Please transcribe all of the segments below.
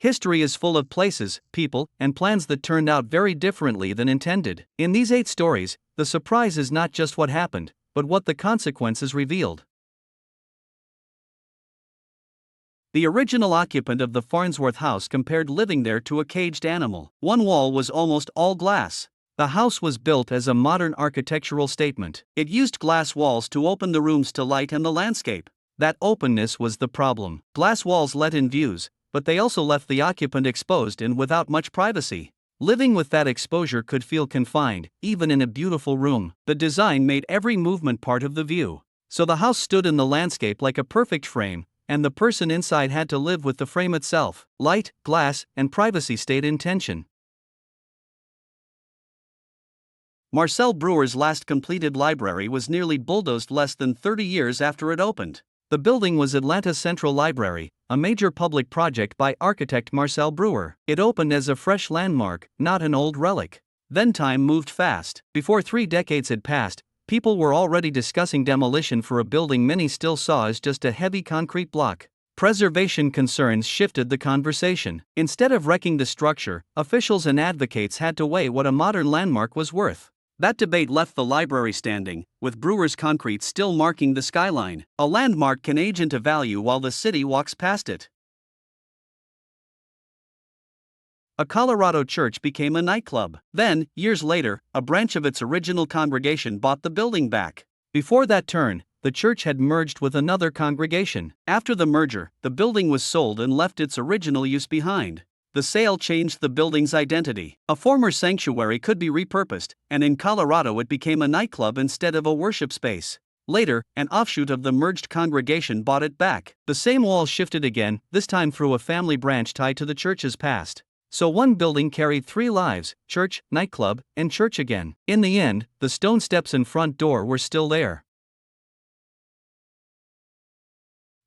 History is full of places, people, and plans that turned out very differently than intended. In these 8 stories, the surprise is not just what happened, but what the consequences revealed. The original occupant of the Farnsworth house compared living there to a caged animal. One wall was almost all glass. The house was built as a modern architectural statement. It used glass walls to open the rooms to light and the landscape. That openness was the problem. Glass walls let in views, but they also left the occupant exposed and without much privacy. Living with that exposure could feel confined, even in a beautiful room. The design made every movement part of the view. So the house stood in the landscape like a perfect frame, and the person inside had to live with the frame itself. Light, glass, and privacy stayed in tension. Marcel Breuer's last completed library was nearly bulldozed less than 30 years after it opened. The building was Atlanta Central Library, a major public project by architect Marcel Breuer. It opened as a fresh landmark, not an old relic. Then time moved fast. Before 3 decades had passed, people were already discussing demolition for a building many still saw as just a heavy concrete block. Preservation concerns shifted the conversation. Instead of wrecking the structure, officials and advocates had to weigh what a modern landmark was worth. That debate left the library standing, with Breuer's concrete still marking the skyline. A landmark can age into value while the city walks past it. A Colorado church became a nightclub. Then, years later, a branch of its original congregation bought the building back. Before that turn, the church had merged with another congregation. After the merger, the building was sold and left its original use behind. The sale changed the building's identity. A former sanctuary could be repurposed, and in Colorado it became a nightclub instead of a worship space. Later, an offshoot of the merged congregation bought it back. The same wall shifted again, this time through a family branch tied to the church's past. So one building carried 3 lives: church, nightclub, and church again. In the end, the stone steps and front door were still there.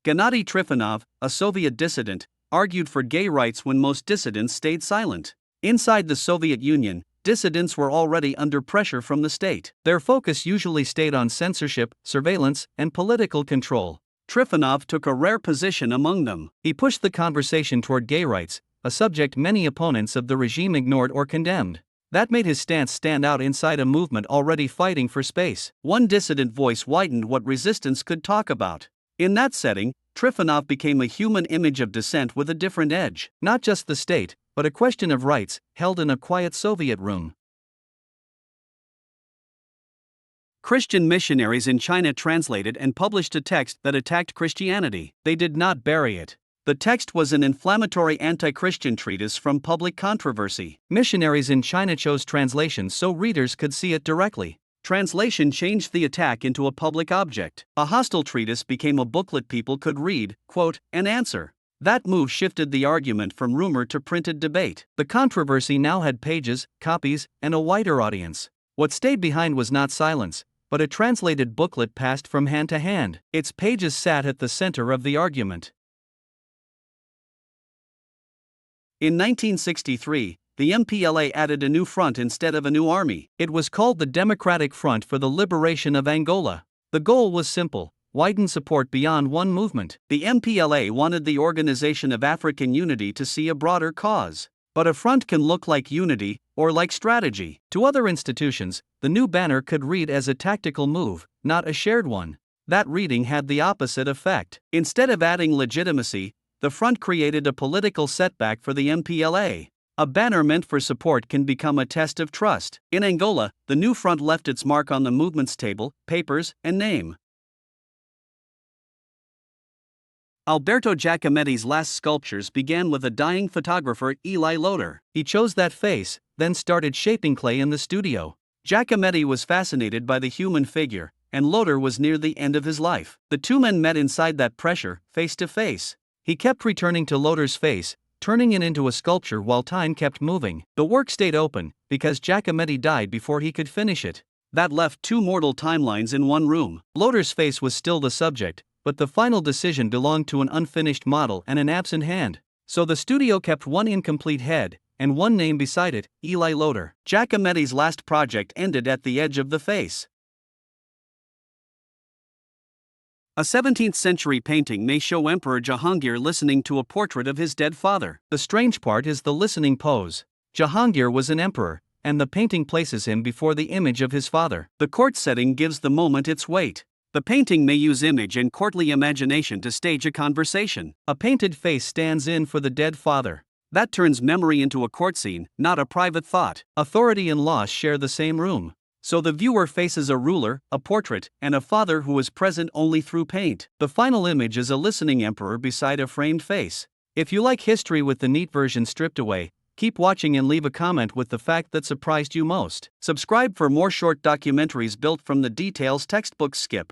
Gennady Trifonov, a Soviet dissident, argued for gay rights when most dissidents stayed silent. Inside the Soviet Union, dissidents were already under pressure from the state. Their focus usually stayed on censorship, surveillance, and political control. Trifonov took a rare position among them. He pushed the conversation toward gay rights, a subject many opponents of the regime ignored or condemned. That made his stance stand out inside a movement already fighting for space. One dissident voice widened what resistance could talk about. In that setting, Trifonov became a human image of dissent with a different edge. Not just the state, but a question of rights, held in a quiet Soviet room. Christian missionaries in China translated and published a text that attacked Christianity. They did not bury it. The text was an inflammatory anti-Christian treatise from public controversy. Missionaries in China chose translation so readers could see it directly. Translation changed the attack into a public object. A hostile treatise became a booklet people could read, quote, and answer. That move shifted the argument from rumor to printed debate. The controversy now had pages, copies, and a wider audience. What stayed behind was not silence, but a translated booklet passed from hand to hand. Its pages sat at the center of the argument. In 1963, the MPLA added a new front instead of a new army. It was called the Democratic Front for the Liberation of Angola. The goal was simple: widen support beyond one movement. The MPLA wanted the Organization of African Unity to see a broader cause. But a front can look like unity, or like strategy. To other institutions, the new banner could read as a tactical move, not a shared one. That reading had the opposite effect. Instead of adding legitimacy, the front created a political setback for the MPLA. A banner meant for support can become a test of trust. In Angola, the new front left its mark on the movement's table, papers, and name. Alberto Giacometti's last sculptures began with a dying photographer, Eli Loader. He chose that face, then started shaping clay in the studio. Giacometti was fascinated by the human figure, and Loader was near the end of his life. The two men met inside that pressure, face to face. He kept returning to Loader's face, turning it into a sculpture while time kept moving. The work stayed open, because Giacometti died before he could finish it. That left 2 mortal timelines in one room. Loader's face was still the subject, but the final decision belonged to an unfinished model and an absent hand. So the studio kept one incomplete head, and one name beside it, Eli Loader. Giacometti's last project ended at the edge of the face. A 17th century painting may show Emperor Jahangir listening to a portrait of his dead father. The strange part is the listening pose. Jahangir was an emperor, and the painting places him before the image of his father. The court setting gives the moment its weight. The painting may use image and courtly imagination to stage a conversation. A painted face stands in for the dead father. That turns memory into a court scene, not a private thought. Authority and law share the same room. So the viewer faces a ruler, a portrait, and a father who is present only through paint. The final image is a listening emperor beside a framed face. If you like history with the neat version stripped away, keep watching and leave a comment with the fact that surprised you most. Subscribe for more short documentaries built from the details textbooks skip.